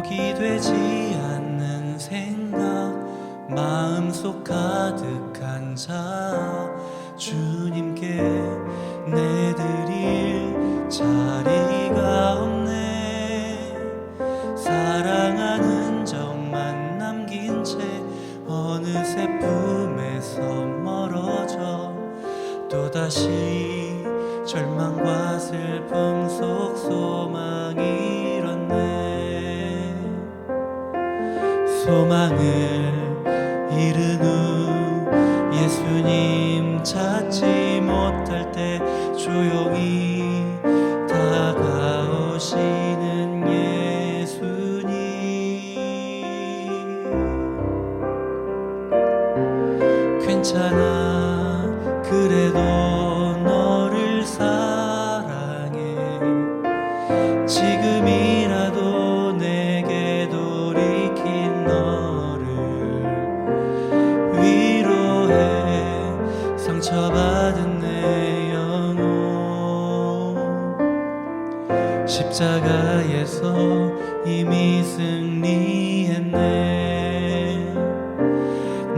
덕이 되지 않는 생각 마음속 가득한 자 주님께 내드릴 자리가 없네. 사랑하는 적만 남긴 채 어느새 품에서 멀어져 또다시 절망과 슬픔 속 소망이 잃었네. 소망을 잃은 후 예수님 찾지 못할 때 조용히 다가오시는 예수님. 괜찮아 그래도 너를 사랑해. 지금이라도 내게 돌이킨 너를 위로해. 상처받은 내 영혼 십자가에서 이미 승리했네.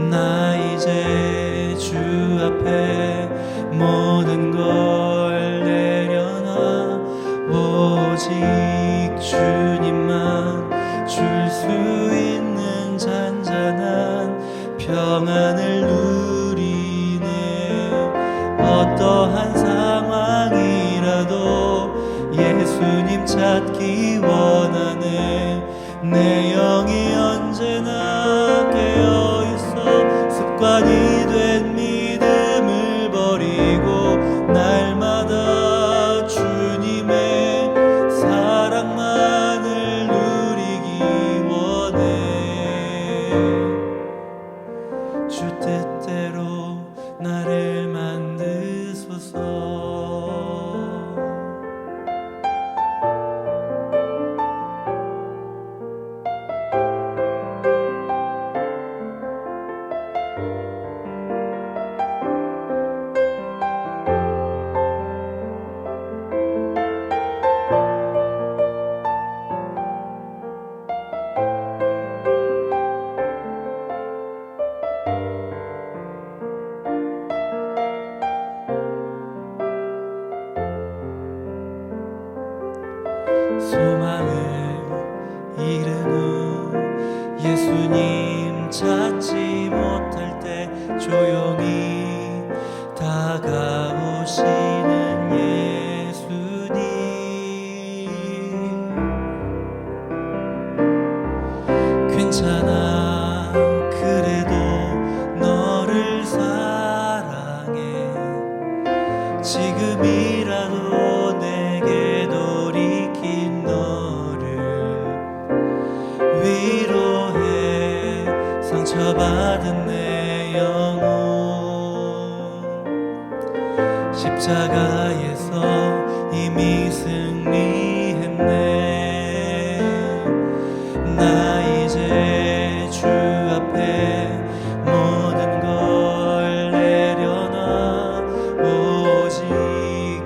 나 이제 주 앞에 모든 걸 내려놔. 오직 주님만 줄 수 있는 잔잔한 평안을 누리네. 어떠한 상황이라도 예수님 찾기 원하네. 내 영이 언제나 깨어있어. 습관이 된 믿음을 버리고 날마다 주님의 사랑만을 누리기 원해. 주 뜻대로 나를 만드소서. 소망을 잃은 후 예수님 찾지 못할 때 조용히 다가오시는 예수님. 괜찮아 그래도 너를 사랑해. 지금이라도 내게 돌이킨 너를 위로해. 상처받은 내 영혼 십자가에서 이미 승리했네. 나 이제 주 앞에 모든 걸 내려놔. 오직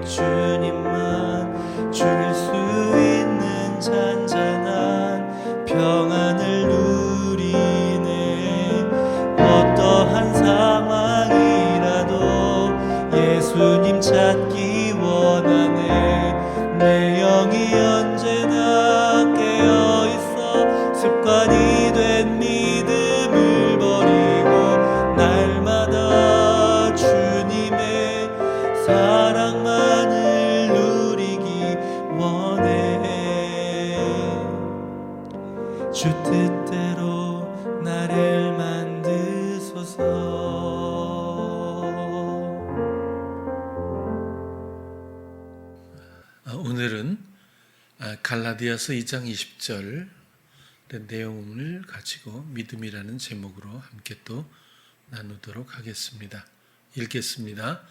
주님만 줄 수 있는 잔잔한 평안을 누리네. 어떠한 상황이라도 예수님 찾기 원하네. 내 영이 언제나 깨어있어. 습관이 된 믿음을 버리고 날마다 주님의 사랑만을 누리기 원해. 주 뜻대로 나를 만드소서. 오늘은 갈라디아서 2장 20절 내용을 가지고 믿음이라는 제목으로 함께 또 나누도록 하겠습니다. 읽겠습니다.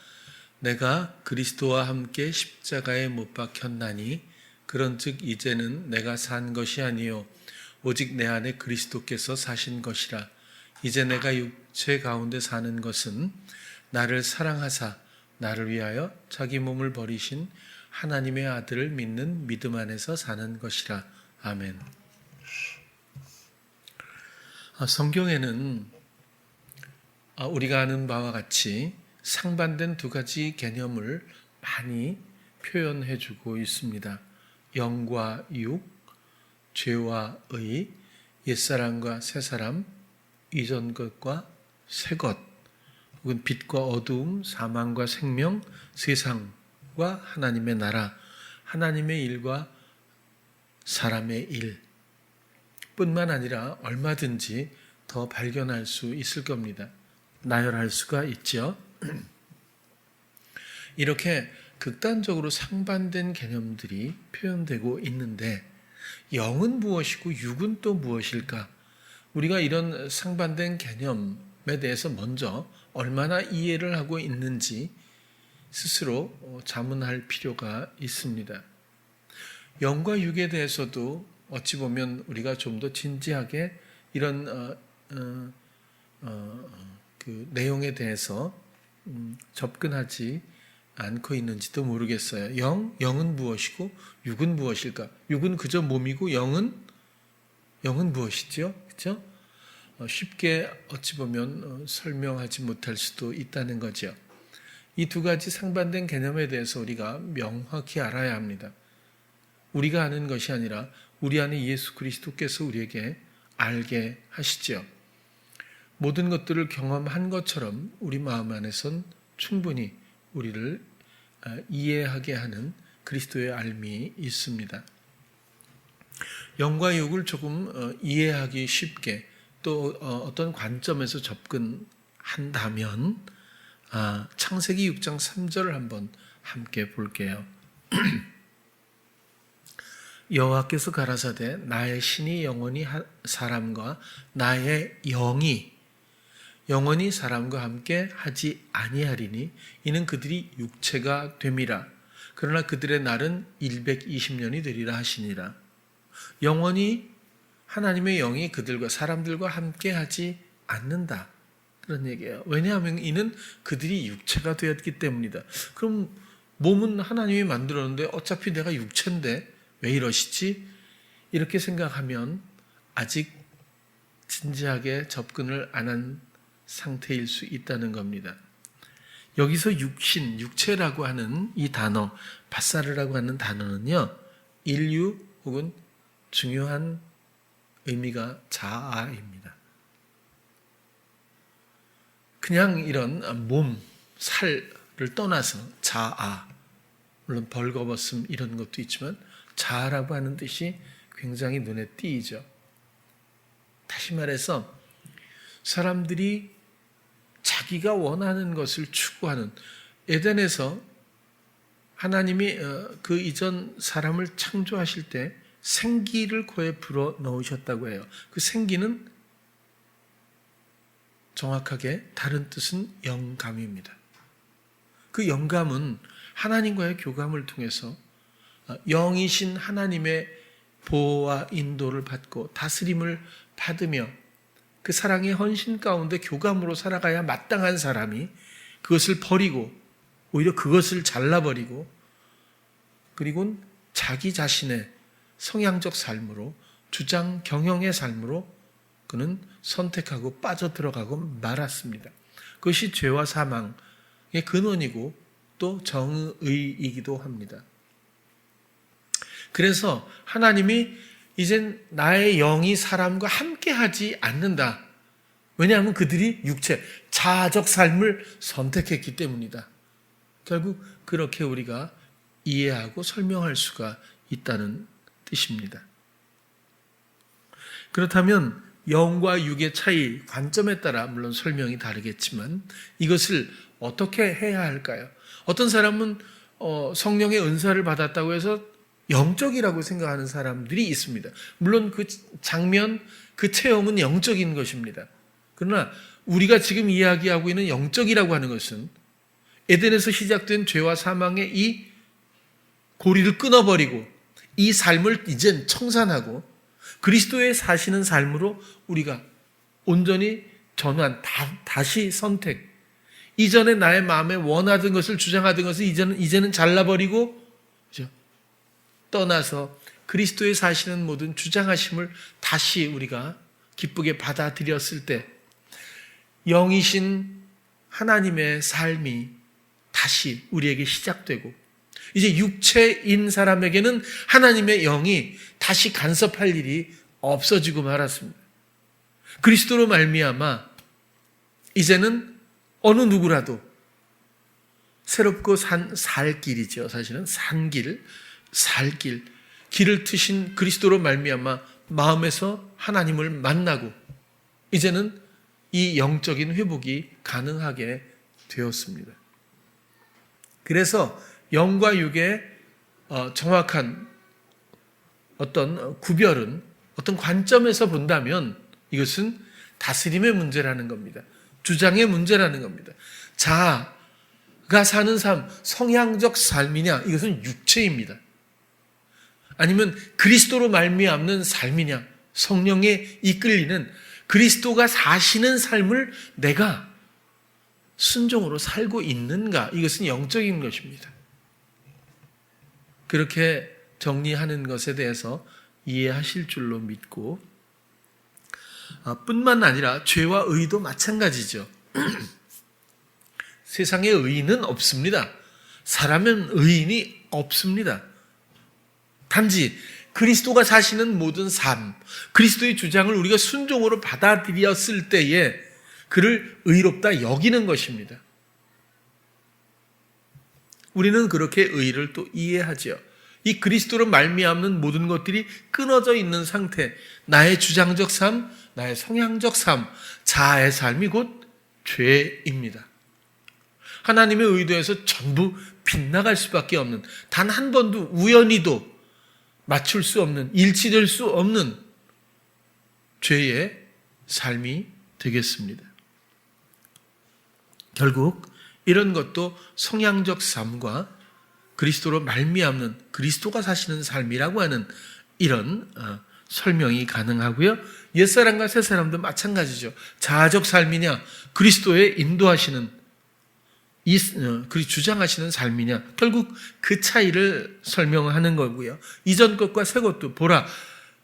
내가 그리스도와 함께 십자가에 못 박혔나니 그런즉 이제는 내가 산 것이 아니요 오직 내 안에 그리스도께서 사신 것이라. 이제 내가 육체 가운데 사는 것은 나를 사랑하사 나를 위하여 자기 몸을 버리신 하나님의 아들을 믿는 믿음 안에서 사는 것이라. 아멘. 성경에는 우리가 아는 바와 같이 상반된 두 가지 개념을 많이 표현해 주고 있습니다. 영과 육, 죄와 의, 옛사람과 새사람, 이전 것과 새 것, 혹은 빛과 어두움, 사망과 생명, 세상과 하나님의 나라, 하나님의 일과 사람의 일 뿐만 아니라 얼마든지 더 발견할 수 있을 겁니다. 나열할 수가 있죠. 이렇게 극단적으로 상반된 개념들이 표현되고 있는데 영은 무엇이고 육은 또 무엇일까? 우리가 이런 상반된 개념에 대해서 먼저 얼마나 이해를 하고 있는지 스스로 자문할 필요가 있습니다. 영과 육에 대해서도 어찌 보면 우리가 좀 더 진지하게 이런 그 내용에 대해서 접근하지 않고 있는지도 모르겠어요. 영은 무엇이고 육은 무엇일까? 육은 그저 몸이고 영은 무엇이죠? 그렇죠? 쉽게 어찌 보면 설명하지 못할 수도 있다는 거죠. 이 두 가지 상반된 개념에 대해서 우리가 명확히 알아야 합니다. 우리가 아는 것이 아니라 우리 안에 예수 그리스도께서 우리에게 알게 하시죠. 모든 것들을 경험한 것처럼 우리 마음 안에선 충분히 우리를 이해하게 하는 그리스도의 알미 있습니다. 영과 육을 조금 이해하기 쉽게 또 어떤 관점에서 접근한다면 창세기 6장 3절을 한번 함께 볼게요. 여호와께서 가라사대 나의 신이 영원히 사람과 나의 영이 영원히 사람과 함께 하지 아니하리니 이는 그들이 육체가 됨이라. 그러나 그들의 날은 120년이 되리라 하시니라. 영원히 하나님의 영이 그들과 사람들과 함께 하지 않는다. 그런 얘기예요. 왜냐하면 이는 그들이 육체가 되었기 때문이다. 그럼 몸은 하나님이 만들었는데 어차피 내가 육체인데 왜 이러시지? 이렇게 생각하면 아직 진지하게 접근을 안 한 상태일 수 있다는 겁니다. 여기서 육신, 육체라고 하는 이 단어, 바사르라고 하는 단어는요, 인류 혹은 중요한 의미가 자아입니다. 그냥 이런 몸, 살을 떠나서 자아, 물론 벌거벗음 이런 것도 있지만 자아라고 하는 뜻이 굉장히 눈에 띄죠. 다시 말해서 사람들이 자기가 원하는 것을 추구하는 에덴에서 하나님이 그 이전 사람을 창조하실 때 생기를 코에 불어 넣으셨다고 해요. 그 생기는 정확하게 다른 뜻은 영감입니다. 그 영감은 하나님과의 교감을 통해서 영이신 하나님의 보호와 인도를 받고 다스림을 받으며 그 사랑의 헌신 가운데 교감으로 살아가야 마땅한 사람이 그것을 버리고 오히려 그것을 잘라버리고 그리고 자기 자신의 성향적 삶으로 주장 경영의 삶으로 그는 선택하고 빠져들어가고 말았습니다. 그것이 죄와 사망의 근원이고 또 정의이기도 합니다. 그래서 하나님이 이젠 나의 영이 사람과 함께하지 않는다. 왜냐하면 그들이 육체, 자아적 삶을 선택했기 때문이다. 결국 그렇게 우리가 이해하고 설명할 수가 있다는 뜻입니다. 그렇다면 영과 육의 차이, 관점에 따라 물론 설명이 다르겠지만 이것을 어떻게 해야 할까요? 어떤 사람은 성령의 은사를 받았다고 해서 영적이라고 생각하는 사람들이 있습니다. 물론 그 장면, 그 체험은 영적인 것입니다. 그러나 우리가 지금 이야기하고 있는 영적이라고 하는 것은 에덴에서 시작된 죄와 사망의 이 고리를 끊어버리고 이 삶을 이젠 청산하고 그리스도의 사시는 삶으로 우리가 온전히 전환, 다시 선택. 이전에 나의 마음에 원하던 것을 주장하던 것을 이제는 잘라버리고 떠나서 그리스도의 사시는 모든 주장하심을 다시 우리가 기쁘게 받아들였을 때 영이신 하나님의 삶이 다시 우리에게 시작되고, 이제 육체인 사람에게는 하나님의 영이 다시 간섭할 일이 없어지고 말았습니다. 그리스도로 말미암아 이제는 어느 누구라도 새롭고 살 길이죠. 사실은 산길, 살 길, 길을 트신 그리스도로 말미암아 마음에서 하나님을 만나고 이제는 이 영적인 회복이 가능하게 되었습니다. 그래서 영과 육의 정확한 어떤 구별은 어떤 관점에서 본다면 이것은 다스림의 문제라는 겁니다. 주장의 문제라는 겁니다. 자아가 사는 삶, 성향적 삶이냐, 이것은 육체입니다. 아니면 그리스도로 말미암는 삶이냐, 성령에 이끌리는 그리스도가 사시는 삶을 내가 순종으로 살고 있는가, 이것은 영적인 것입니다. 그렇게 정리하는 것에 대해서 이해하실 줄로 믿고, 뿐만 아니라 죄와 의도 마찬가지죠. 세상에 의인은 없습니다. 사람은 의인이 없습니다. 단지 그리스도가 사시는 모든 삶, 그리스도의 주장을 우리가 순종으로 받아들였을 때에 그를 의롭다 여기는 것입니다. 우리는 그렇게 의를 또 이해하죠. 이 그리스도로 말미암는 모든 것들이 끊어져 있는 상태, 나의 주장적 삶, 나의 성향적 삶, 자아의 삶이 곧 죄입니다. 하나님의 의도에서 전부 빗나갈 수밖에 없는, 단 한 번도 우연히도 맞출 수 없는, 일치될 수 없는 죄의 삶이 되겠습니다. 결국 이런 것도 성향적 삶과 그리스도로 말미암는, 그리스도가 사시는 삶이라고 하는 이런 설명이 가능하고요. 옛사람과 새사람도 마찬가지죠. 자아적 삶이냐, 그리스도의 인도하시는 주장하시는 삶이냐, 결국 그 차이를 설명하는 거고요. 이전 것과 새 것도 보라,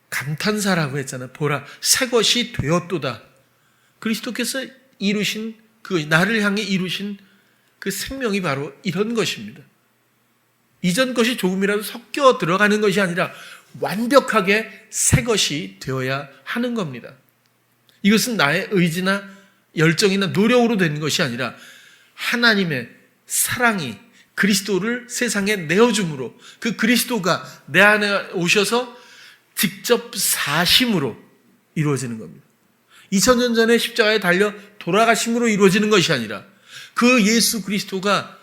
감탄사라고 했잖아요. 보라, 새 것이 되었도다. 그리스도께서 이루신, 나를 향해 이루신 그 생명이 바로 이런 것입니다. 이전 것이 조금이라도 섞여 들어가는 것이 아니라 완벽하게 새 것이 되어야 하는 겁니다. 이것은 나의 의지나 열정이나 노력으로 된 것이 아니라 하나님의 사랑이 그리스도를 세상에 내어줌으로, 그 그리스도가 내 안에 오셔서 직접 사심으로 이루어지는 겁니다. 2000년 전에 십자가에 달려 돌아가심으로 이루어지는 것이 아니라 그 예수 그리스도가,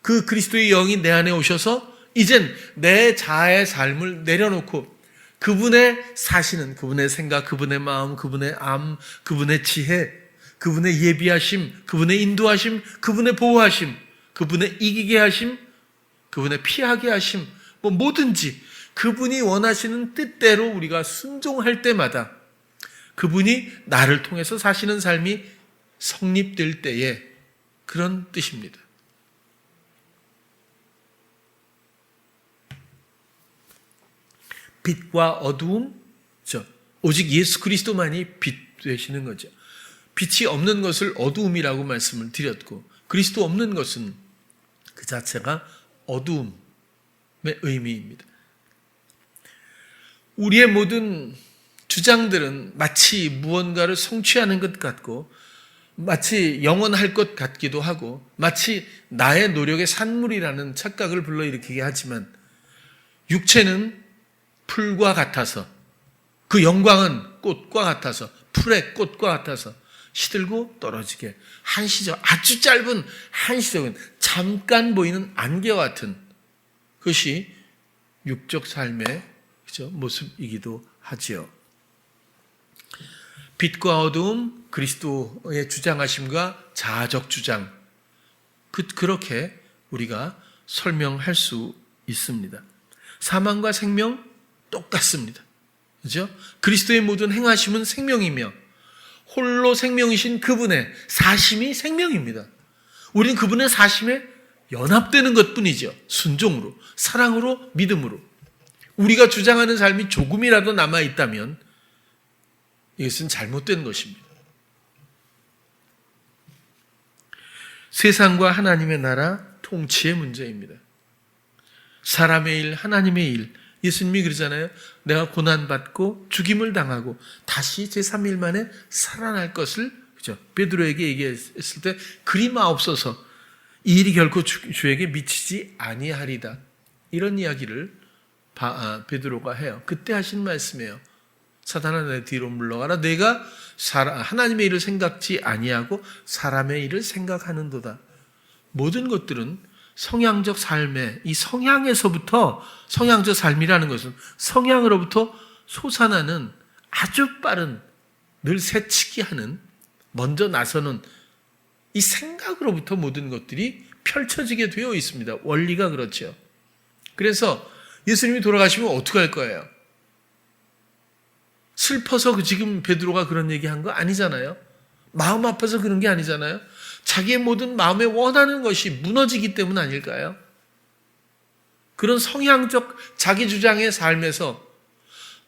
그 그리스도의 영이 내 안에 오셔서 이젠 내 자아의 삶을 내려놓고 그분의 사시는, 그분의 생각, 그분의 마음, 그분의 암, 그분의 지혜, 그분의 예비하심, 그분의 인도하심, 그분의 보호하심, 그분의 이기게 하심, 그분의 피하게 하심, 뭐든지 그분이 원하시는 뜻대로 우리가 순종할 때마다 그분이 나를 통해서 사시는 삶이 성립될 때에 그런 뜻입니다. 빛과 어두움, 오직 예수 그리스도만이 빛 되시는 거죠. 빛이 없는 것을 어두움이라고 말씀을 드렸고, 그리스도 없는 것은 그 자체가 어두움의 의미입니다. 우리의 모든 주장들은 마치 무언가를 성취하는 것 같고, 마치 영원할 것 같기도 하고, 마치 나의 노력의 산물이라는 착각을 불러일으키게 하지만, 육체는 풀과 같아서, 그 영광은 꽃과 같아서, 풀의 꽃과 같아서 시들고 떨어지게, 한시적, 아주 짧은 한시적인, 잠깐 보이는 안개와 같은 그것이 육적 삶의 모습이기도 하지요. 빛과 어두움, 그리스도의 주장하심과 자아적 주장, 그렇게 우리가 설명할 수 있습니다. 사망과 생명 똑같습니다. 그죠? 그리스도의 모든 행하심은 생명이며 홀로 생명이신 그분의 사심이 생명입니다. 우리는 그분의 사심에 연합되는 것뿐이죠. 순종으로, 사랑으로, 믿음으로. 우리가 주장하는 삶이 조금이라도 남아있다면 이것은 잘못된 것입니다. 세상과 하나님의 나라 통치의 문제입니다. 사람의 일, 하나님의 일. 예수님이 그러잖아요. 내가 고난받고 죽임을 당하고 다시 제3일 만에 살아날 것을, 그죠? 베드로에게 얘기했을 때 그리 마옵소서, 이 일이 결코 주에게 미치지 아니하리다. 이런 이야기를 베드로가 해요. 그때 하신 말씀이에요. 사탄아, 내 뒤로 물러가라. 내가 하나님의 일을 생각지 아니하고 사람의 일을 생각하는도다. 모든 것들은 성향적 삶의 이 성향에서부터, 성향적 삶이라는 것은 성향으로부터 솟아나는 아주 빠른, 늘 새치기 하는, 먼저 나서는 이 생각으로부터 모든 것들이 펼쳐지게 되어 있습니다. 원리가 그렇죠. 그래서 예수님이 돌아가시면 어떻게 할 거예요? 슬퍼서 지금 베드로가 그런 얘기한 거 아니잖아요. 마음 아파서 그런 게 아니잖아요. 자기의 모든 마음에 원하는 것이 무너지기 때문 아닐까요? 그런 성향적 자기 주장의 삶에서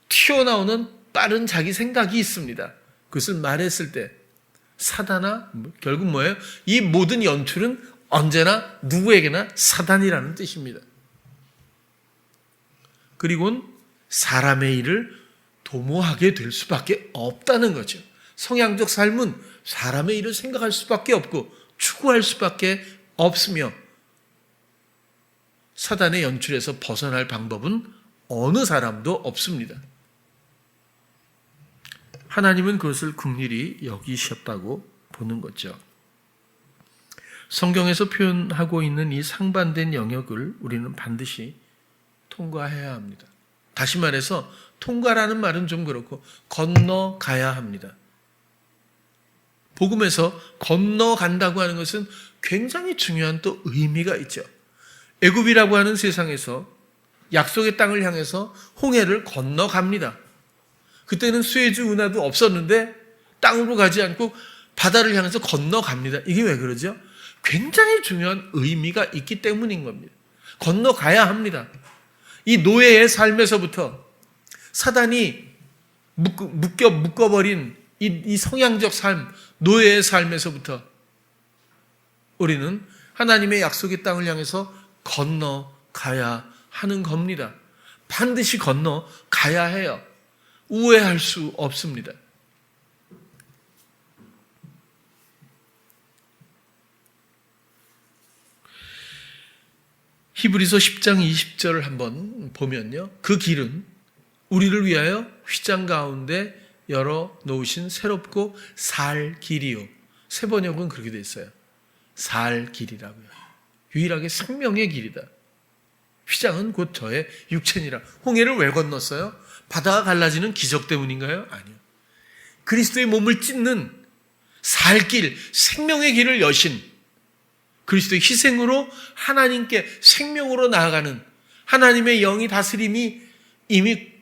튀어나오는 빠른 자기 생각이 있습니다. 그것을 말했을 때 사단아, 결국 뭐예요? 이 모든 연출은 언제나 누구에게나 사단이라는 뜻입니다. 그리고는 사람의 일을 도모하게 될 수밖에 없다는 거죠. 성향적 삶은 사람의 일을 생각할 수밖에 없고 추구할 수밖에 없으며 사단의 연출에서 벗어날 방법은 어느 사람도 없습니다. 하나님은 그것을 긍휼히 여기셨다고 보는 거죠. 성경에서 표현하고 있는 이 상반된 영역을 우리는 반드시 통과해야 합니다. 다시 말해서 통과라는 말은 좀 그렇고 건너가야 합니다. 복음에서 건너간다고 하는 것은 굉장히 중요한 또 의미가 있죠. 애굽이라고 하는 세상에서 약속의 땅을 향해서 홍해를 건너갑니다. 그때는 수에즈 운하도 없었는데 땅으로 가지 않고 바다를 향해서 건너갑니다. 이게 왜 그러죠? 굉장히 중요한 의미가 있기 때문인 겁니다. 건너가야 합니다. 이 노예의 삶에서부터 사단이 묶어버린 이 성향적 삶, 노예의 삶에서부터 우리는 하나님의 약속의 땅을 향해서 건너가야 하는 겁니다. 반드시 건너가야 해요. 우회할 수 없습니다. 히브리서 10장 20절을 한번 보면요. 그 길은 우리를 위하여 휘장 가운데 열어 놓으신 새롭고 살 길이요. 새 번역은 그렇게 돼 있어요. 살 길이라고요. 유일하게 생명의 길이다. 휘장은 곧 저의 육체니라. 홍해를 왜 건넜어요? 바다가 갈라지는 기적 때문인가요? 아니요. 그리스도의 몸을 찢는 살길, 생명의 길을 여신 그리스도의 희생으로 하나님께 생명으로 나아가는 하나님의 영이 다스림이 이미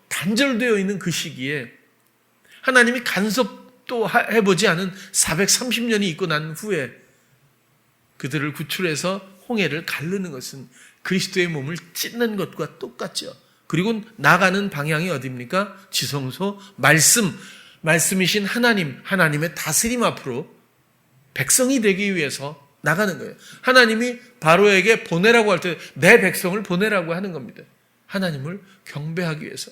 단절되어 있는 그 시기에 하나님이 간섭도 해보지 않은 430년이 있고 난 후에 그들을 구출해서 홍해를 가르는 것은 그리스도의 몸을 찢는 것과 똑같죠. 그리고 나가는 방향이 어디입니까? 지성소, 말씀이신 하나님의 다스림 앞으로 백성이 되기 위해서 나가는 거예요. 하나님이 바로에게 보내라고 할 때 내 백성을 보내라고 하는 겁니다. 하나님을 경배하기 위해서.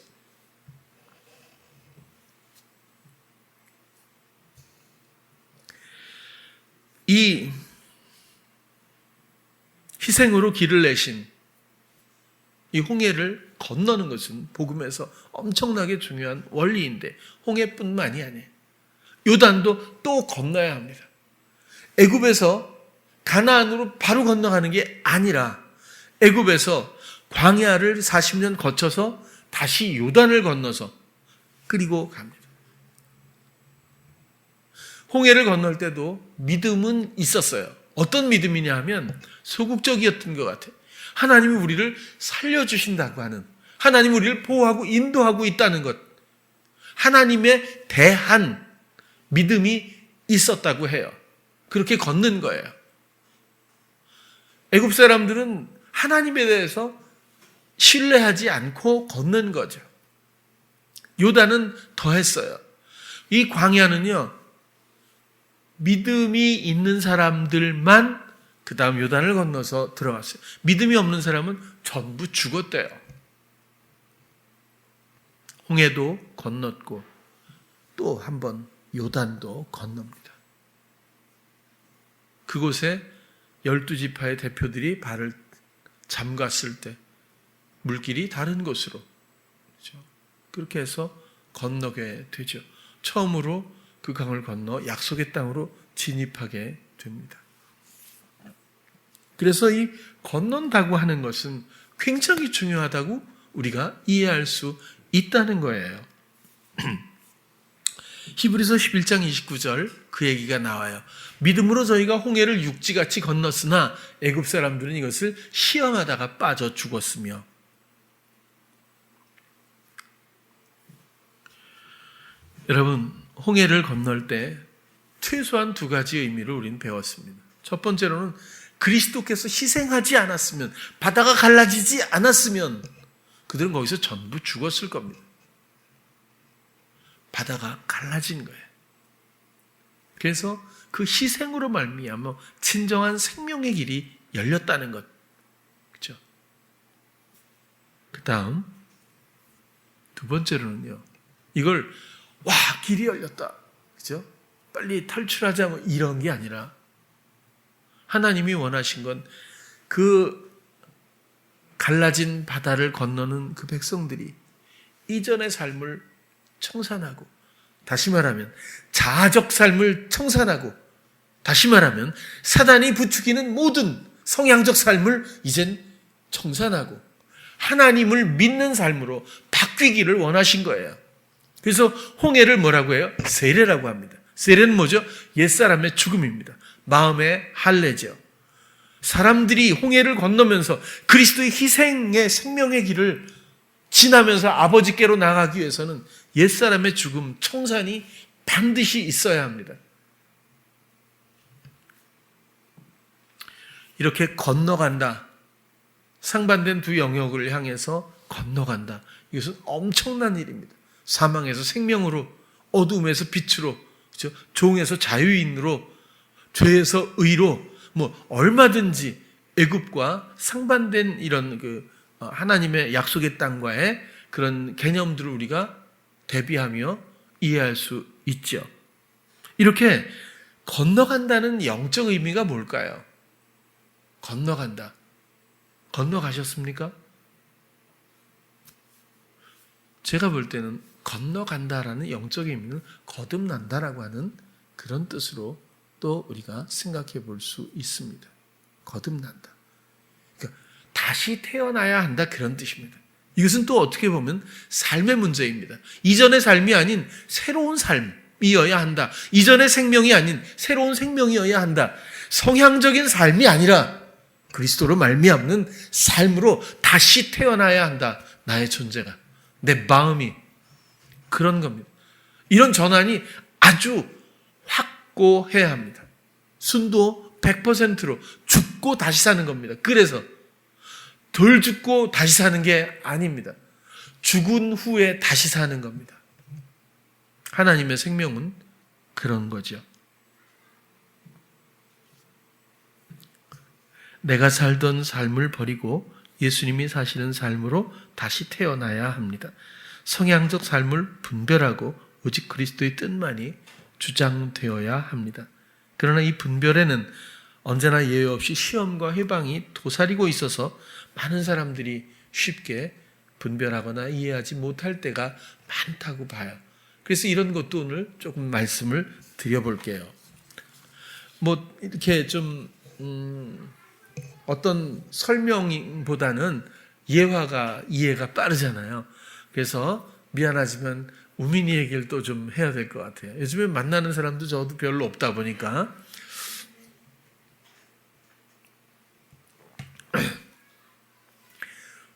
이 희생으로 길을 내신 이 홍해를 건너는 것은 복음에서 엄청나게 중요한 원리인데 홍해뿐만이 아니에요. 요단도 또 건너야 합니다. 애굽에서 가나안으로 바로 건너가는 게 아니라 애굽에서 광야를 40년 거쳐서 다시 요단을 건너서 그리고 갑니다. 홍해를 건널 때도 믿음은 있었어요. 어떤 믿음이냐 하면 소극적이었던 것 같아요. 하나님이 우리를 살려주신다고 하는, 하나님이 우리를 보호하고 인도하고 있다는 것, 하나님에 대한 믿음이 있었다고 해요. 그렇게 걷는 거예요. 애굽 사람들은 하나님에 대해서 신뢰하지 않고 걷는 거죠. 요단은 더했어요. 이 광야는요, 믿음이 있는 사람들만 그 다음 요단을 건너서 들어갔어요. 믿음이 없는 사람은 전부 죽었대요. 홍해도 건넜고 또 한 번 요단도 건넙니다. 그곳에 12지파의 대표들이 발을 잠갔을 때 물길이 다른 곳으로, 그렇죠? 그렇게 해서 건너게 되죠. 처음으로 그 강을 건너 약속의 땅으로 진입하게 됩니다. 그래서 이 건넌다고 하는 것은 굉장히 중요하다고 우리가 이해할 수 있다는 거예요. 히브리서 11장 29절 그 얘기가 나와요. 믿음으로 저희가 홍해를 육지같이 건넜으나 애굽 사람들은 이것을 시험하다가 빠져 죽었으며. 여러분, 홍해를 건널 때 최소한 두 가지 의미를 우리는 배웠습니다. 첫 번째로는 그리스도께서 희생하지 않았으면, 바다가 갈라지지 않았으면 그들은 거기서 전부 죽었을 겁니다. 바다가 갈라진 거예요. 그래서 그 희생으로 말미암아 진정한 생명의 길이 열렸다는 것. 그렇죠? 그 다음 두 번째로는요, 이걸 와 길이 열렸다, 그렇죠? 빨리 탈출하자 뭐 이런 게 아니라 하나님이 원하신 건 그 갈라진 바다를 건너는 그 백성들이 이전의 삶을 청산하고, 다시 말하면 자아적 삶을 청산하고, 다시 말하면 사단이 부추기는 모든 성향적 삶을 이젠 청산하고 하나님을 믿는 삶으로 바뀌기를 원하신 거예요. 그래서 홍해를 뭐라고 해요? 세례라고 합니다. 세례는 뭐죠? 옛사람의 죽음입니다. 마음의 할례죠. 사람들이 홍해를 건너면서 그리스도의 희생의 생명의 길을 지나면서 아버지께로 나가기 위해서는 옛사람의 죽음, 청산이 반드시 있어야 합니다. 이렇게 건너간다, 상반된 두 영역을 향해서 건너간다, 이것은 엄청난 일입니다. 사망에서 생명으로, 어두움에서 빛으로, 그렇죠? 종에서 자유인으로, 죄에서 의로, 뭐 얼마든지 애굽과 상반된 이런 하나님의 약속의 땅과의 그런 개념들을 우리가 대비하며 이해할 수 있죠. 이렇게 건너간다는 영적 의미가 뭘까요? 건너간다. 건너가셨습니까? 제가 볼 때는 건너간다라는 영적 의미는 거듭난다라고 하는 그런 뜻으로 또 우리가 생각해 볼 수 있습니다. 거듭난다. 그러니까 다시 태어나야 한다, 그런 뜻입니다. 이것은 또 어떻게 보면 삶의 문제입니다. 이전의 삶이 아닌 새로운 삶이어야 한다. 이전의 생명이 아닌 새로운 생명이어야 한다. 성향적인 삶이 아니라 그리스도로 말미암는 삶으로 다시 태어나야 한다. 나의 존재가, 내 마음이, 그런 겁니다. 이런 전환이 아주 확고해야 합니다. 순도 100%로 죽고 다시 사는 겁니다. 그래서 덜 죽고 다시 사는 게 아닙니다. 죽은 후에 다시 사는 겁니다. 하나님의 생명은 그런 거죠. 내가 살던 삶을 버리고 예수님이 사시는 삶으로 다시 태어나야 합니다. 성향적 삶을 분별하고 오직 그리스도의 뜻만이 주장되어야 합니다. 그러나 이 분별에는 언제나 예외 없이 시험과 해방이 도사리고 있어서 많은 사람들이 쉽게 분별하거나 이해하지 못할 때가 많다고 봐요. 그래서 이런 것도 오늘 조금 말씀을 드려볼게요. 뭐 이렇게 좀 어떤 설명보다는 예화가 이해가 빠르잖아요. 그래서 미안하지만 우민이 얘기를 또 좀 해야 될 것 같아요. 요즘에 만나는 사람도 저도 별로 없다 보니까.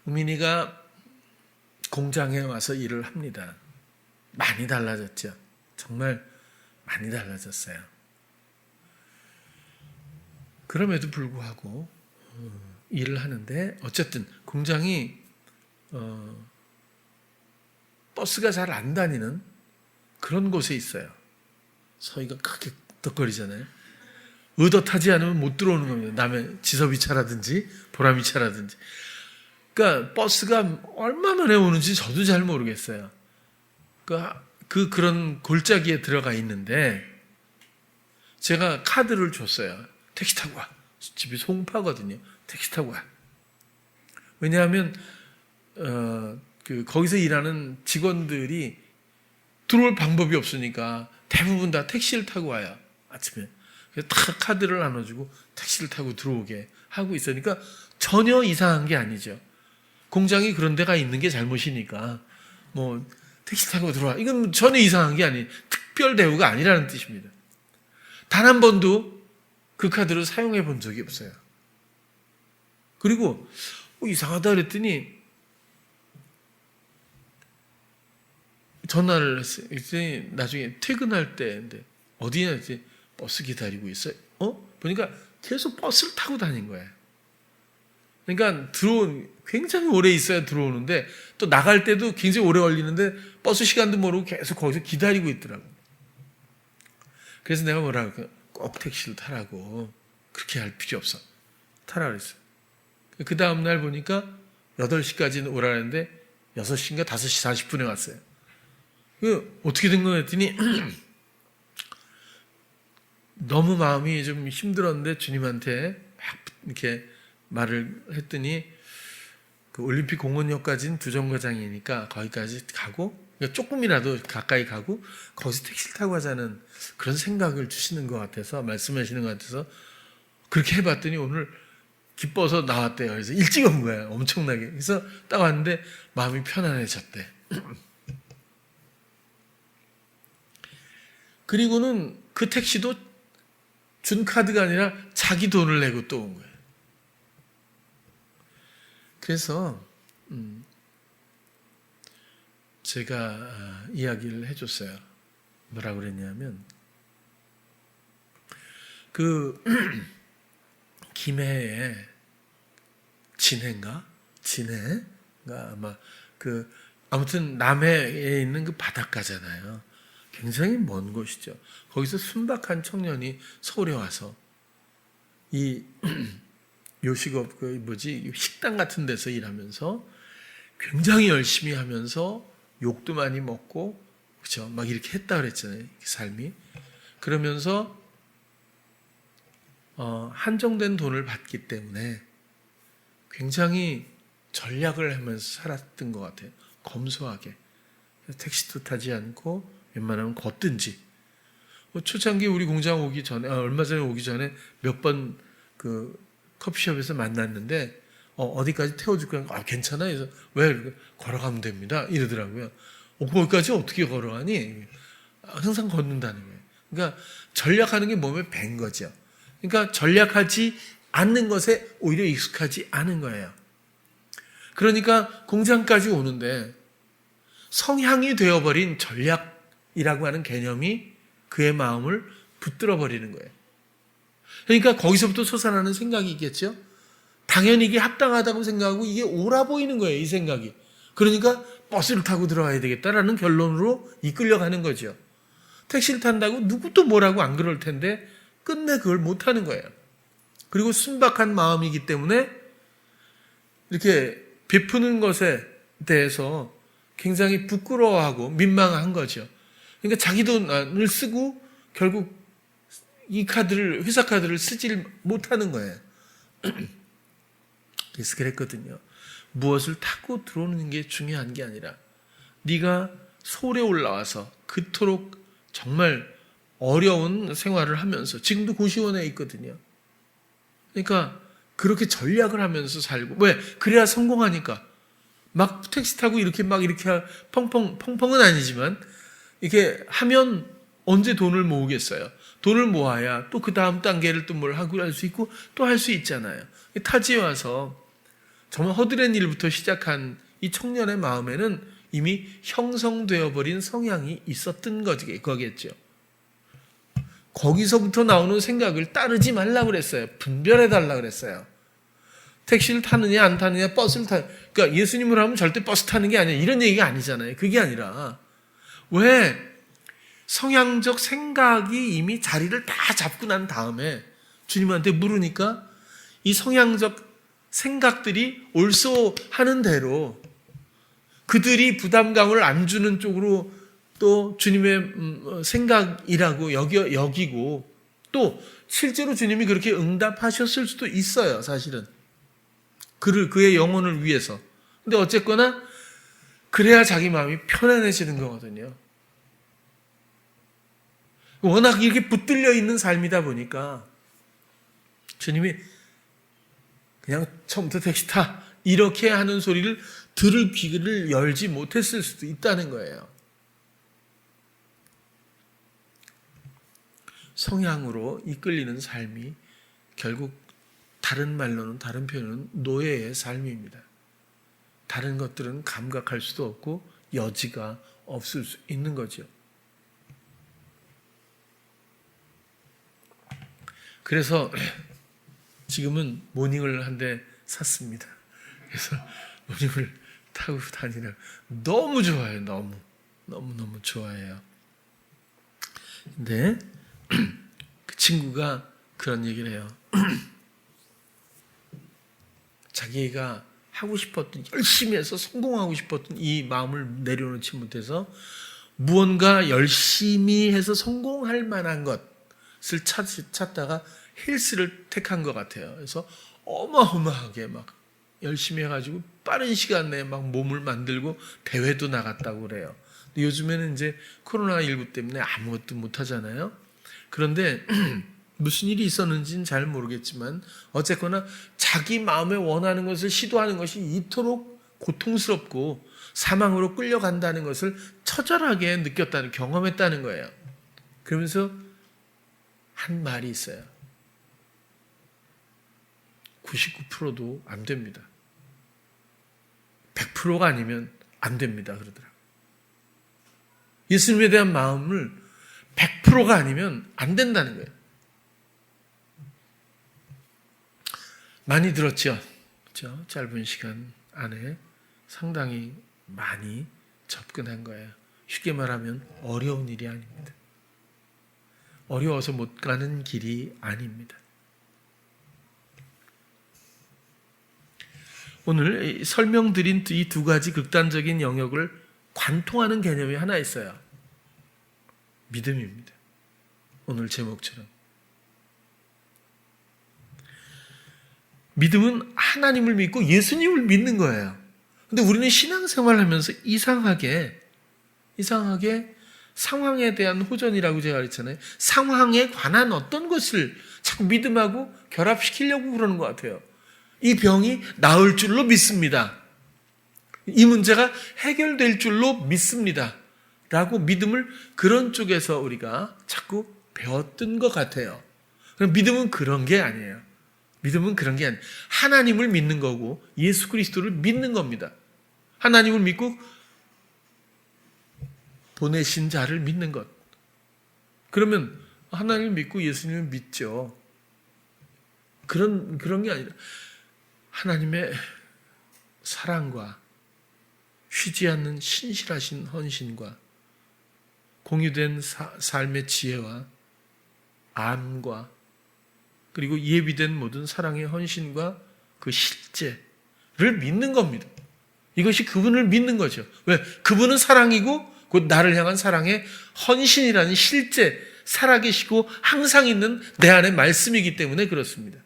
우민이가 공장에 와서 일을 합니다. 많이 달라졌죠. 정말 많이 달라졌어요. 그럼에도 불구하고 일을 하는데 어쨌든 공장이 버스가 잘 안 다니는 그런 곳에 있어요. 서희가 크게 덕거리잖아요. 의젓하지 않으면 못 들어오는 겁니다. 남의 지섭이차라든지 보람이차라든지. 그러니까 버스가 얼마 만에 오는지 저도 잘 모르겠어요. 그런 골짜기에 들어가 있는데 제가 카드를 줬어요. 택시 타고 와. 집이 송파거든요. 택시 타고 와. 왜냐하면 거기서 일하는 직원들이 들어올 방법이 없으니까 대부분 다 택시를 타고 와요. 아침에. 그래서 다 카드를 나눠주고 택시를 타고 들어오게 하고 있으니까 전혀 이상한 게 아니죠. 공장이 그런 데가 있는 게 잘못이니까 뭐 택시 타고 들어와. 이건 전혀 이상한 게 아니에요. 특별 대우가 아니라는 뜻입니다. 단 한 번도 그 카드를 사용해 본 적이 없어요. 그리고 이상하다 그랬더니 전화를 했어요. 그랬더니 나중에 퇴근할 때인데 어디냐 했더니 버스 기다리고 있어요. 보니까 계속 버스를 타고 다닌 거예요. 그러니까 굉장히 오래 있어야 들어오는데 또 나갈 때도 굉장히 오래 걸리는데 버스 시간도 모르고 계속 거기서 기다리고 있더라고요. 그래서 내가 뭐라고 꼭 택시를 타라고. 그렇게 할 필요 없어. 타라 그랬어요. 그 다음날 보니까 8시까지 오라는데 6시인가 5시 40분에 왔어요. 어떻게 된 거야 했더니 너무 마음이 좀 힘들었는데 주님한테 막 이렇게 말을 했더니 그 올림픽 공원역까지는 2정거장이니까 거기까지 가고 그러니까 조금이라도 가까이 가고 거기서 택시를 타고 가자는 그런 생각을 주시는 것 같아서 말씀하시는 것 같아서 그렇게 해봤더니 오늘 기뻐서 나왔대요. 그래서 일찍 온 거예요. 엄청나게. 그래서 딱 왔는데 마음이 편안해졌대. 그리고는 그 택시도 준 카드가 아니라 자기 돈을 내고 또 온 거예요. 그래서 제가 이야기를 해줬어요. 뭐라고 그랬냐면 김해에 진해가 아마 아무튼 남해에 있는 그 바닷가잖아요. 굉장히 먼 곳이죠. 거기서 순박한 청년이 서울에 와서 이 요식업 식당 같은 데서 일하면서 굉장히 열심히 하면서 욕도 많이 먹고 그렇죠. 막 이렇게 했다 그랬잖아요. 삶이. 그러면서 한정된 돈을 받기 때문에 굉장히 전략을 하면서 살았던 것 같아요. 검소하게. 택시도 타지 않고 웬만하면 걷든지. 초창기 우리 공장 오기 전에 얼마 전에 오기 전에 몇 번 커피숍에서 만났는데 어디까지 태워줄 거야? 괜찮아? 그래서 왜? 걸어가면 됩니다. 이러더라고요. 거기까지 어떻게 걸어가니? 항상 걷는다는 거예요. 그러니까 전략하는 게 몸에 밴 거죠. 그러니까 전략하지 않는 것에 오히려 익숙하지 않은 거예요. 그러니까 공장까지 오는데 성향이 되어버린 전략이라고 하는 개념이 그의 마음을 붙들어 버리는 거예요. 그러니까 거기서부터 솟아나는 생각이 있겠죠. 당연히 이게 합당하다고 생각하고 이게 옳아 보이는 거예요. 이 생각이. 그러니까 버스를 타고 들어가야 되겠다라는 결론으로 이끌려가는 거죠. 택시를 탄다고 누구도 뭐라고 안 그럴 텐데 끝내 그걸 못하는 거예요. 그리고 순박한 마음이기 때문에 이렇게 베푸는 것에 대해서 굉장히 부끄러워하고 민망한 거죠. 그러니까 자기 돈을 쓰고 결국 이 회사 카드를 쓰질 못하는 거예요. 그래서 그랬거든요. 무엇을 타고 들어오는 게 중요한 게 아니라 네가 서울에 올라와서 그토록 정말 어려운 생활을 하면서 지금도 고시원에 있거든요. 그러니까 그렇게 전략을 하면서 살고 왜? 그래야 성공하니까 막 택시 타고 이렇게 펑펑은 아니지만 이렇게 하면 언제 돈을 모으겠어요? 돈을 모아야 또 그 다음 단계를 또 뭘 하고 할 수 있고 또 할 수 있잖아요. 타지에 와서 정말 허드렛 일부터 시작한 이 청년의 마음에는 이미 형성되어 버린 성향이 있었던 거겠죠. 거기서부터 나오는 생각을 따르지 말라고 그랬어요. 분별해 달라고 그랬어요. 택시를 타느냐 안 타느냐, 버스를 그러니까 예수님을 하면 절대 버스 타는 게 아니야. 이런 얘기가 아니잖아요. 그게 아니라 왜 성향적 생각이 이미 자리를 다 잡고 난 다음에 주님한테 물으니까 이 성향적 생각들이 옳소 하는 대로 그들이 부담감을 안 주는 쪽으로 또 주님의 생각이라고 여기고 또 실제로 주님이 그렇게 응답하셨을 수도 있어요. 사실은 그의 영혼을 위해서. 근데 어쨌거나 그래야 자기 마음이 편안해지는 거거든요. 워낙 이렇게 붙들려 있는 삶이다 보니까 주님이 그냥 처음부터 택시 타 이렇게 하는 소리를 들을 귀를 열지 못했을 수도 있다는 거예요. 성향으로 이끌리는 삶이 결국 다른 말로는, 다른 표현은 노예의 삶입니다. 다른 것들은 감각할 수도 없고 여지가 없을 수 있는 거죠. 그래서 지금은 모닝을 한 대 샀습니다. 그래서 모닝을 타고 다니는 너무 좋아요. 너무 좋아해요. 근데 그 친구가 그런 얘기를 해요. 자기가 하고 싶었던, 열심히 해서 성공하고 싶었던 이 마음을 내려놓지 못해서 무언가 열심히 해서 성공할 만한 것을 찾다가 헬스를 택한 것 같아요. 그래서 어마어마하게 막 열심히 해가지고 빠른 시간 내에 막 몸을 만들고 대회도 나갔다고 그래요. 근데 요즘에는 이제 코로나19 때문에 아무것도 못 하잖아요. 그런데 무슨 일이 있었는지는 잘 모르겠지만 어쨌거나 자기 마음에 원하는 것을 시도하는 것이 이토록 고통스럽고 사망으로 끌려간다는 것을 처절하게 느꼈다는, 경험했다는 거예요. 그러면서 한 말이 있어요. 99%도 안 됩니다. 100%가 아니면 안 됩니다. 그러더라고요. 예수님에 대한 마음을 100%가 아니면 안 된다는 거예요. 많이 들었죠? 그렇죠? 짧은 시간 안에 상당히 많이 접근한 거예요. 쉽게 말하면 어려운 일이 아닙니다. 어려워서 못 가는 길이 아닙니다. 오늘 설명드린 이 두 가지 극단적인 영역을 관통하는 개념이 하나 있어요. 믿음입니다. 오늘 제목처럼. 믿음은 하나님을 믿고 예수님을 믿는 거예요. 근데 우리는 신앙생활을 하면서 이상하게 상황에 대한 호전이라고 제가 그랬잖아요. 상황에 관한 어떤 것을 자꾸 믿음하고 결합시키려고 그러는 것 같아요. 이 병이 나을 줄로 믿습니다. 이 문제가 해결될 줄로 믿습니다. 라고 믿음을 그런 쪽에서 우리가 자꾸 배웠던 것 같아요. 그럼 믿음은 그런 게 아니에요. 믿음은 그런 게 아니에요. 하나님을 믿는 거고 예수 그리스도를 믿는 겁니다. 하나님을 믿고 보내신 자를 믿는 것. 그러면 하나님을 믿고 예수님을 믿죠. 그런 게 아니라 하나님의 사랑과 쉬지 않는 신실하신 헌신과 공유된 삶의 지혜와 안과 그리고 예비된 모든 사랑의 헌신과 그 실제를 믿는 겁니다. 이것이 그분을 믿는 거죠. 왜? 그분은 사랑이고 곧 나를 향한 사랑의 헌신이라는 실제, 살아계시고 항상 있는 내 안의 말씀이기 때문에 그렇습니다.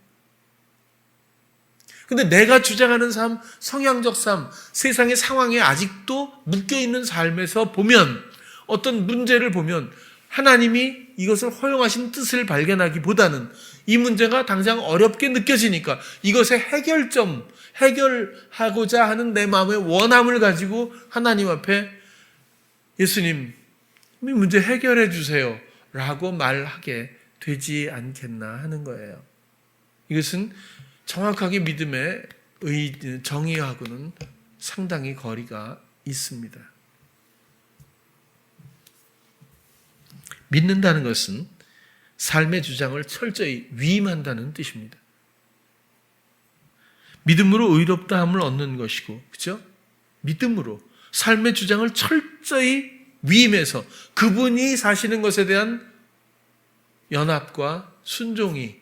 근데 내가 주장하는 삶, 성향적 삶, 세상의 상황에 아직도 묶여있는 삶에서 보면, 어떤 문제를 보면 하나님이 이것을 허용하신 뜻을 발견하기보다는 이 문제가 당장 어렵게 느껴지니까 이것의 해결점, 해결하고자 하는 내 마음의 원함을 가지고 하나님 앞에 예수님, 이 문제 해결해 주세요 라고 말하게 되지 않겠나 하는 거예요. 이것은 정확하게 믿음의 정의하고는 상당히 거리가 있습니다. 믿는다는 것은 삶의 주장을 철저히 위임한다는 뜻입니다. 믿음으로 의롭다함을 얻는 것이고, 그죠? 믿음으로 삶의 주장을 철저히 위임해서 그분이 사시는 것에 대한 연합과 순종이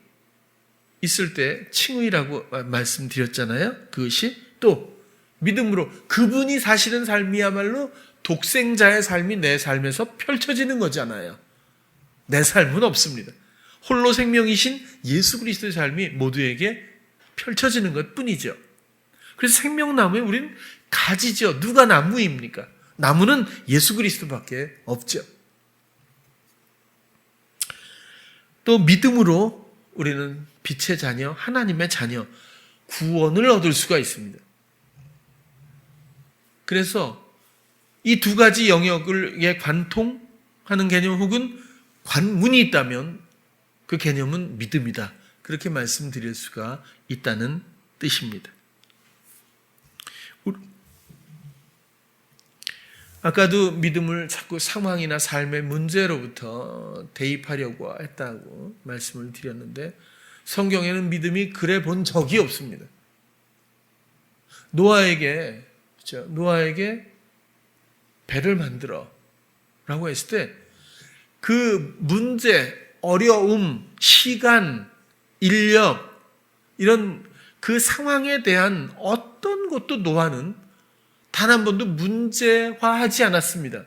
있을 때 칭의라고 말씀드렸잖아요. 그것이 또 믿음으로 그분이 사시는 삶이야말로 독생자의 삶이 내 삶에서 펼쳐지는 거잖아요. 내 삶은 없습니다. 홀로 생명이신 예수 그리스도의 삶이 모두에게 펼쳐지는 것 뿐이죠. 그래서 생명나무에 우리는 가지죠. 누가 나무입니까? 나무는 예수 그리스도밖에 없죠. 또 믿음으로 우리는 빛의 자녀, 하나님의 자녀, 구원을 얻을 수가 있습니다. 그래서 이 두 가지 영역에 관통하는 개념 혹은 관문이 있다면 그 개념은 믿음이다. 그렇게 말씀드릴 수가 있다는 뜻입니다. 아까도 믿음을 자꾸 상황이나 삶의 문제로부터 대입하려고 했다고 말씀을 드렸는데 성경에는 믿음이 그래 본 적이 없습니다. 노아에게 배를 만들어 라고 했을 때 그 문제, 어려움, 시간, 인력 이런 그 상황에 대한 어떤 것도 노아는 단 한 번도 문제화하지 않았습니다.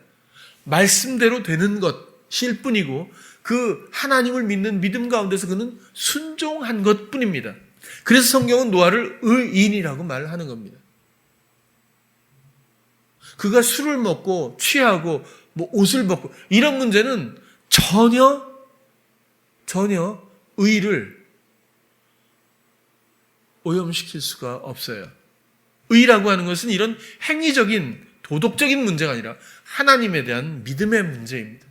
말씀대로 되는 것일 뿐이고 그 하나님을 믿는 믿음 가운데서 그는 순종한 것뿐입니다. 그래서 성경은 노아를 의인이라고 말하는 겁니다. 그가 술을 먹고 취하고 옷을 벗고 이런 문제는 전혀 의를 오염시킬 수가 없어요. 의라고 하는 것은 이런 행위적인 도덕적인 문제가 아니라 하나님에 대한 믿음의 문제입니다.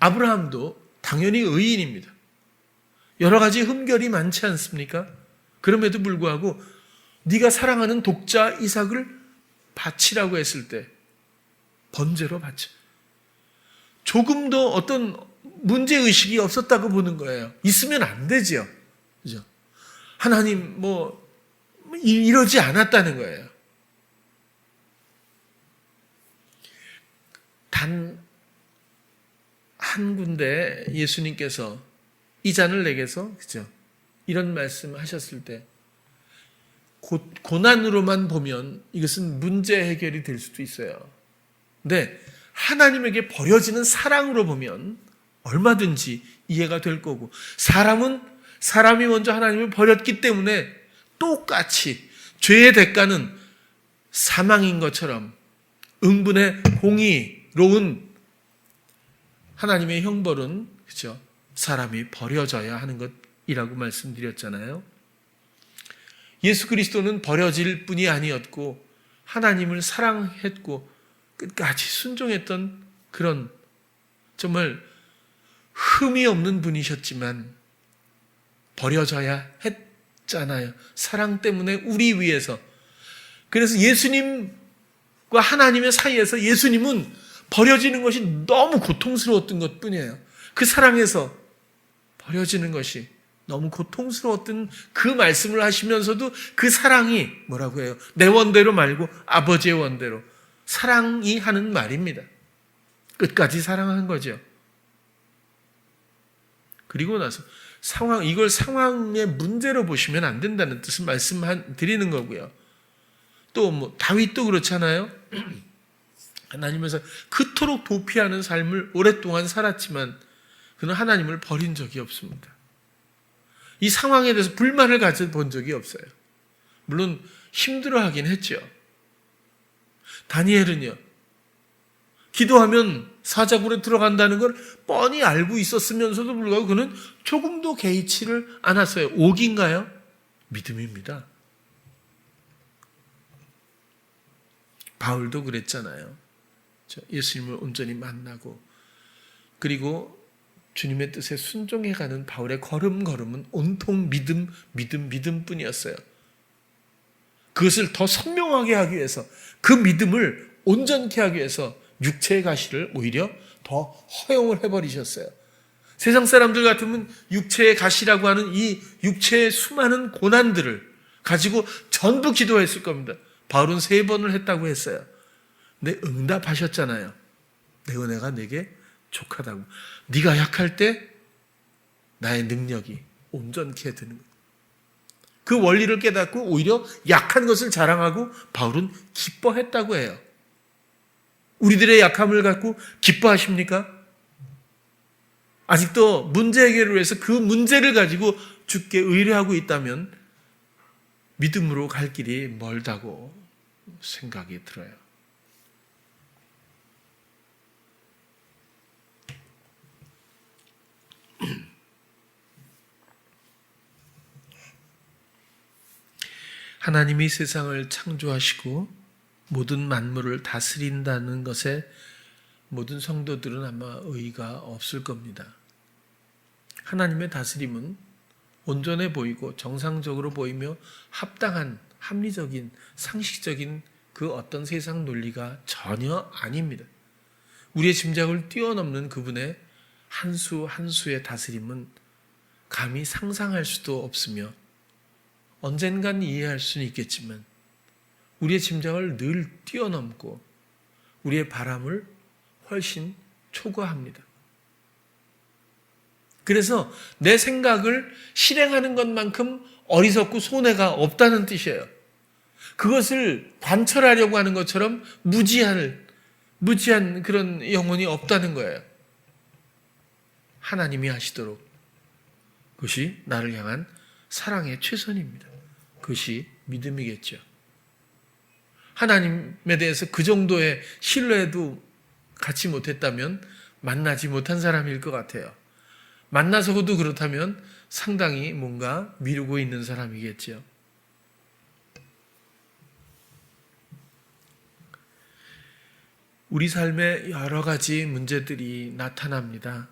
아브라함도 당연히 의인입니다. 여러 가지 흠결이 많지 않습니까? 그럼에도 불구하고 네가 사랑하는 독자 이삭을 바치라고 했을 때 번제로 바쳐. 조금도 어떤 문제의식이 없었다고 보는 거예요. 있으면 안 되죠. 그죠? 하나님 이러지 않았다는 거예요. 단 한 군데 예수님께서 이 잔을 내게서 그죠? 이런 말씀을 하셨을 때 고난으로만 보면 이것은 문제 해결이 될 수도 있어요. 근데 하나님에게 버려지는 사랑으로 보면 얼마든지 이해가 될 거고 사람이 먼저 하나님을 버렸기 때문에 똑같이 죄의 대가는 사망인 것처럼 응분의 공의로운 하나님의 형벌은 그죠? 사람이 버려져야 하는 것이라고 말씀드렸잖아요. 예수 그리스도는 버려질 뿐이 아니었고 하나님을 사랑했고 끝까지 순종했던 그런 정말 흠이 없는 분이셨지만 버려져야 했잖아요. 사랑 때문에 우리 위해서. 그래서 예수님과 하나님의 사이에서 예수님은 버려지는 것이 너무 고통스러웠던 것뿐이에요. 그 사랑에서 버려지는 것이 너무 고통스러웠던 그 말씀을 하시면서도 그 사랑이 뭐라고 해요? 내 원대로 말고 아버지의 원대로. 사랑이 하는 말입니다. 끝까지 사랑한 거죠. 그리고 나서 이걸 상황의 문제로 보시면 안 된다는 뜻을 말씀드리는 거고요. 또 다윗도 그렇잖아요. 하나님에서 그토록 도피하는 삶을 오랫동안 살았지만 그는 하나님을 버린 적이 없습니다. 이 상황에 대해서 불만을 가져본 적이 없어요. 물론 힘들어하긴 했죠. 다니엘은요. 기도하면 사자굴에 들어간다는 걸 뻔히 알고 있었으면서도 불구하고 그는 조금도 개의치를 않았어요. 옥인가요? 믿음입니다. 바울도 그랬잖아요. 예수님을 온전히 만나고 그리고 주님의 뜻에 순종해가는 바울의 걸음걸음은 온통 믿음뿐이었어요. 그것을 더 선명하게 하기 위해서 그 믿음을 온전케 하기 위해서 육체의 가시를 오히려 더 허용을 해버리셨어요. 세상 사람들 같으면 육체의 가시라고 하는 이 육체의 수많은 고난들을 가지고 전부 기도했을 겁니다. 바울은 3번을 했다고 했어요. 근데 응답하셨잖아요. 내 은혜가 내게 족하다고. 네가 약할 때 나의 능력이 온전케 되는 거예요. 그 원리를 깨닫고 오히려 약한 것을 자랑하고 바울은 기뻐했다고 해요. 우리들의 약함을 갖고 기뻐하십니까? 아직도 문제 해결을 위해서 그 문제를 가지고 주께 의뢰하고 있다면 믿음으로 갈 길이 멀다고 생각이 들어요. 하나님이 세상을 창조하시고 모든 만물을 다스린다는 것에 모든 성도들은 아마 의의가 없을 겁니다. 하나님의 다스림은 온전해 보이고 정상적으로 보이며 합당한 합리적인 상식적인 그 어떤 세상 논리가 전혀 아닙니다. 우리의 짐작을 뛰어넘는 그분의 한 수 한 수의 다스림은 감히 상상할 수도 없으며 언젠간 이해할 수는 있겠지만 우리의 짐작을 늘 뛰어넘고 우리의 바람을 훨씬 초과합니다. 그래서 내 생각을 실행하는 것만큼 어리석고 손해가 없다는 뜻이에요. 그것을 관철하려고 하는 것처럼 무지한 그런 영혼이 없다는 거예요. 하나님이 하시도록 그것이 나를 향한 사랑의 최선입니다. 그것이 믿음이겠죠. 하나님에 대해서 그 정도의 신뢰도 갖지 못했다면 만나지 못한 사람일 것 같아요. 만나서도 그렇다면 상당히 뭔가 미루고 있는 사람이겠죠. 우리 삶에 여러 가지 문제들이 나타납니다.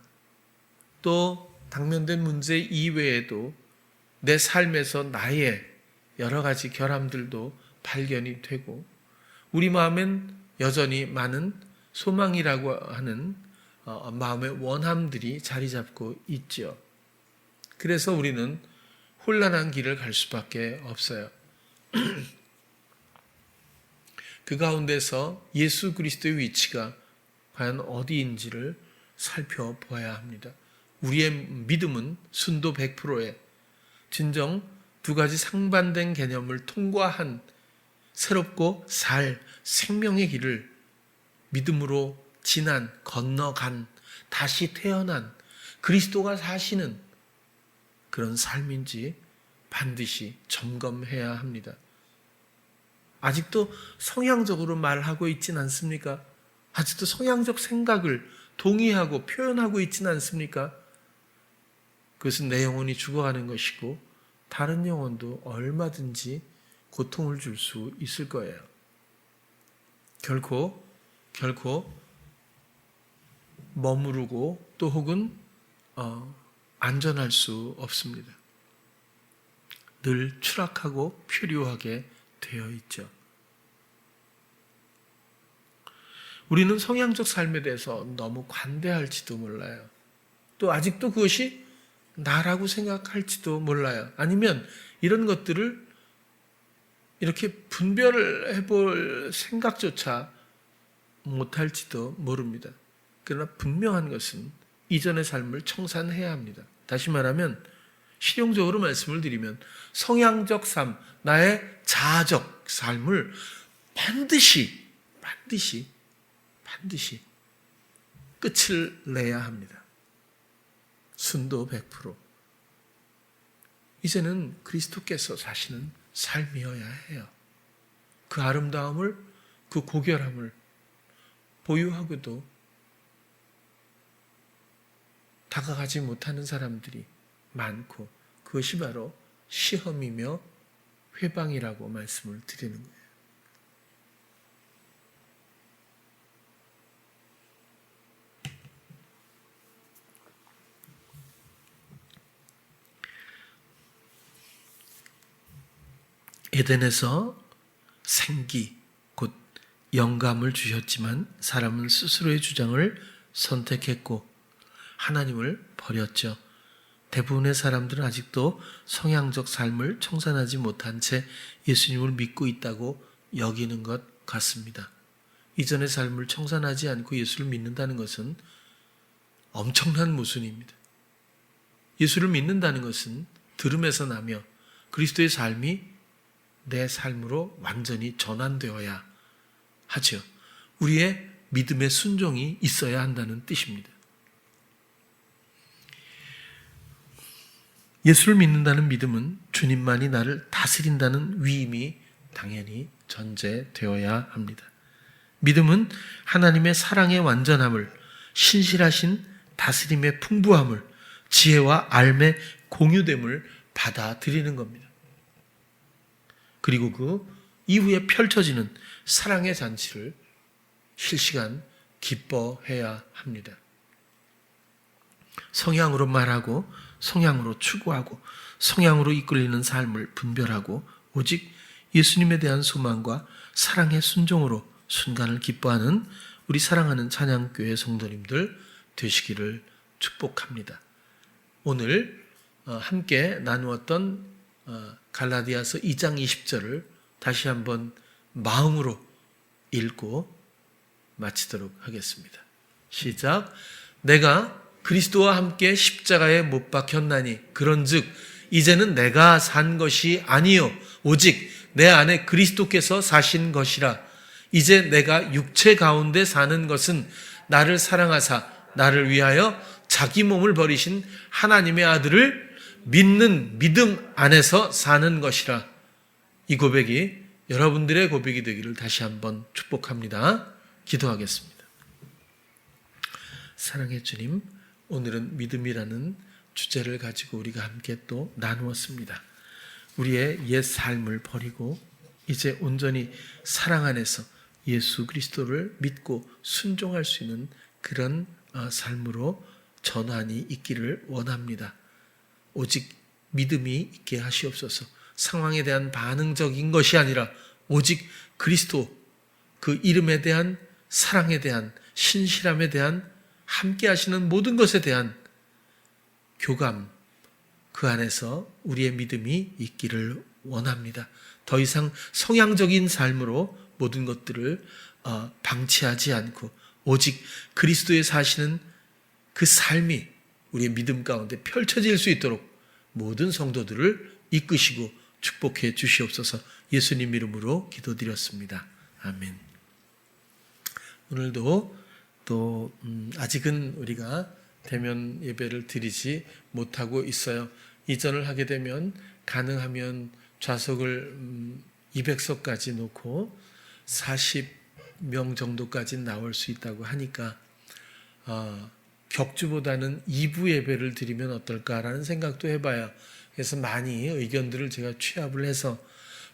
또 당면된 문제 이외에도 내 삶에서 나의 여러 가지 결함들도 발견이 되고 우리 마음엔 여전히 많은 소망이라고 하는 마음의 원함들이 자리 잡고 있죠. 그래서 우리는 혼란한 길을 갈 수밖에 없어요. 그 가운데서 예수 그리스도의 위치가 과연 어디인지를 살펴보아야 합니다. 우리의 믿음은 순도 100%에 진정 두 가지 상반된 개념을 통과한 새롭고 살 생명의 길을 믿음으로 건너간 다시 태어난 그리스도가 사시는 그런 삶인지 반드시 점검해야 합니다. 아직도 성향적으로 말하고 있진 않습니까? 아직도 성향적 생각을 동의하고 표현하고 있진 않습니까? 그것은 내 영혼이 죽어가는 것이고 다른 영혼도 얼마든지 고통을 줄 수 있을 거예요. 결코 머무르고 또 혹은 안전할 수 없습니다. 늘 추락하고 표류하게 되어 있죠. 우리는 성향적 삶에 대해서 너무 관대할지도 몰라요. 또 아직도 그것이 나라고 생각할지도 몰라요. 아니면 이런 것들을 이렇게 분별을 해볼 생각조차 못할지도 모릅니다. 그러나 분명한 것은 이전의 삶을 청산해야 합니다. 다시 말하면 실용적으로 말씀을 드리면 성향적 삶, 나의 자아적 삶을 반드시 끝을 내야 합니다. 순도 100%. 이제는 그리스도께서 사시는 삶이어야 해요. 그 아름다움을, 그 고결함을 보유하고도 다가가지 못하는 사람들이 많고 그것이 바로 시험이며 회방이라고 말씀을 드리는 거예요. 에덴에서 생기, 곧 영감을 주셨지만 사람은 스스로의 주장을 선택했고 하나님을 버렸죠. 대부분의 사람들은 아직도 성향적 삶을 청산하지 못한 채 예수님을 믿고 있다고 여기는 것 같습니다. 이전의 삶을 청산하지 않고 예수를 믿는다는 것은 엄청난 모순입니다. 예수를 믿는다는 것은 들음에서 나며 그리스도의 삶이 내 삶으로 완전히 전환되어야 하죠. 우리의 믿음의 순종이 있어야 한다는 뜻입니다. 예수를 믿는다는 믿음은 주님만이 나를 다스린다는 위임이 당연히 전제되어야 합니다. 믿음은 하나님의 사랑의 완전함을, 신실하신 다스림의 풍부함을, 지혜와 알의 공유됨을 받아들이는 겁니다. 그리고 그 이후에 펼쳐지는 사랑의 잔치를 실시간 기뻐해야 합니다. 성향으로 말하고 성향으로 추구하고 성향으로 이끌리는 삶을 분별하고 오직 예수님에 대한 소망과 사랑의 순종으로 순간을 기뻐하는 우리 사랑하는 찬양교회 성도님들 되시기를 축복합니다. 오늘 함께 나누었던 갈라디아서 2장 20절을 다시 한번 마음으로 읽고 마치도록 하겠습니다. 시작. 내가 그리스도와 함께 십자가에 못 박혔나니 그런즉 이제는 내가 산 것이 아니요 오직 내 안에 그리스도께서 사신 것이라. 이제 내가 육체 가운데 사는 것은 나를 사랑하사 나를 위하여 자기 몸을 버리신 하나님의 아들을 믿는 믿음 안에서 사는 것이라. 이 고백이 여러분들의 고백이 되기를 다시 한번 축복합니다. 기도하겠습니다. 사랑의 주님, 오늘은 믿음이라는 주제를 가지고 우리가 함께 또 나누었습니다. 우리의 옛 삶을 버리고 이제 온전히 사랑 안에서 예수 그리스도를 믿고 순종할 수 있는 그런 삶으로 전환이 있기를 원합니다. 오직 믿음이 있게 하시옵소서. 상황에 대한 반응적인 것이 아니라 오직 그리스도 그 이름에 대한 사랑에 대한 신실함에 대한 함께 하시는 모든 것에 대한 교감, 그 안에서 우리의 믿음이 있기를 원합니다. 더 이상 성향적인 삶으로 모든 것들을 방치하지 않고 오직 그리스도의 사시는 그 삶이 우리의 믿음 가운데 펼쳐질 수 있도록 모든 성도들을 이끄시고 축복해 주시옵소서. 예수님 이름으로 기도드렸습니다. 아멘. 오늘도 또 아직은 우리가 대면 예배를 드리지 못하고 있어요. 이전을 하게 되면 가능하면 좌석을 200석까지 놓고 40명 정도까지 나올 수 있다고 하니까 격주보다는 2부 예배를 드리면 어떨까라는 생각도 해봐요. 그래서 많이 의견들을 제가 취합을 해서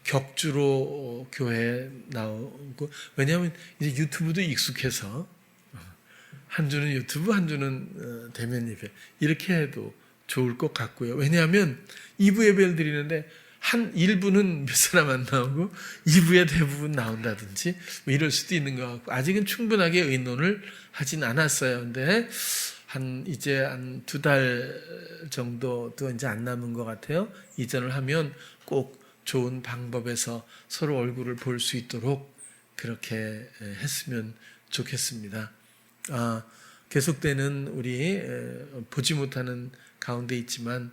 격주로 교회에 나오고, 왜냐하면 이제 유튜브도 익숙해서 한 주는 유튜브, 한 주는 대면 예배 이렇게 해도 좋을 것 같고요. 왜냐하면 2부 예배를 드리는데 한 1부는 몇 사람 안 나오고 2부에 대부분 나온다든지 뭐 이럴 수도 있는 것 같고, 아직은 충분하게 의논을 하진 않았어요. 근데 이제 한 2달 정도도 이제 안 남은 것 같아요. 이전을 하면 꼭 좋은 방법에서 서로 얼굴을 볼 수 있도록 그렇게 했으면 좋겠습니다. 계속되는 우리 보지 못하는 가운데 있지만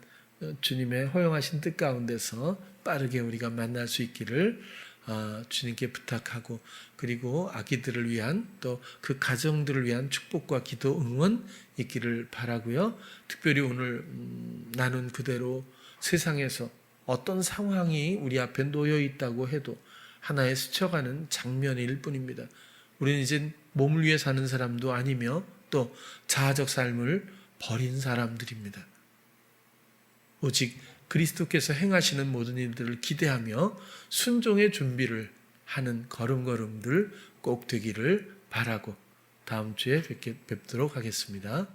주님의 허용하신 뜻 가운데서 빠르게 우리가 만날 수 있기를 주님께 부탁하고, 그리고 아기들을 위한 또 그 가정들을 위한 축복과 기도 응원 있기를 바라고요. 특별히 오늘 나눈 그대로 세상에서 어떤 상황이 우리 앞에 놓여 있다고 해도 하나의 스쳐가는 장면일 뿐입니다. 우리는 이제 몸을 위해 사는 사람도 아니며 또 자아적 삶을 버린 사람들입니다. 오직 그리스도께서 행하시는 모든 일들을 기대하며 순종의 준비를 하는 걸음걸음들 꼭 되기를 바라고 다음 주에 뵙도록 하겠습니다.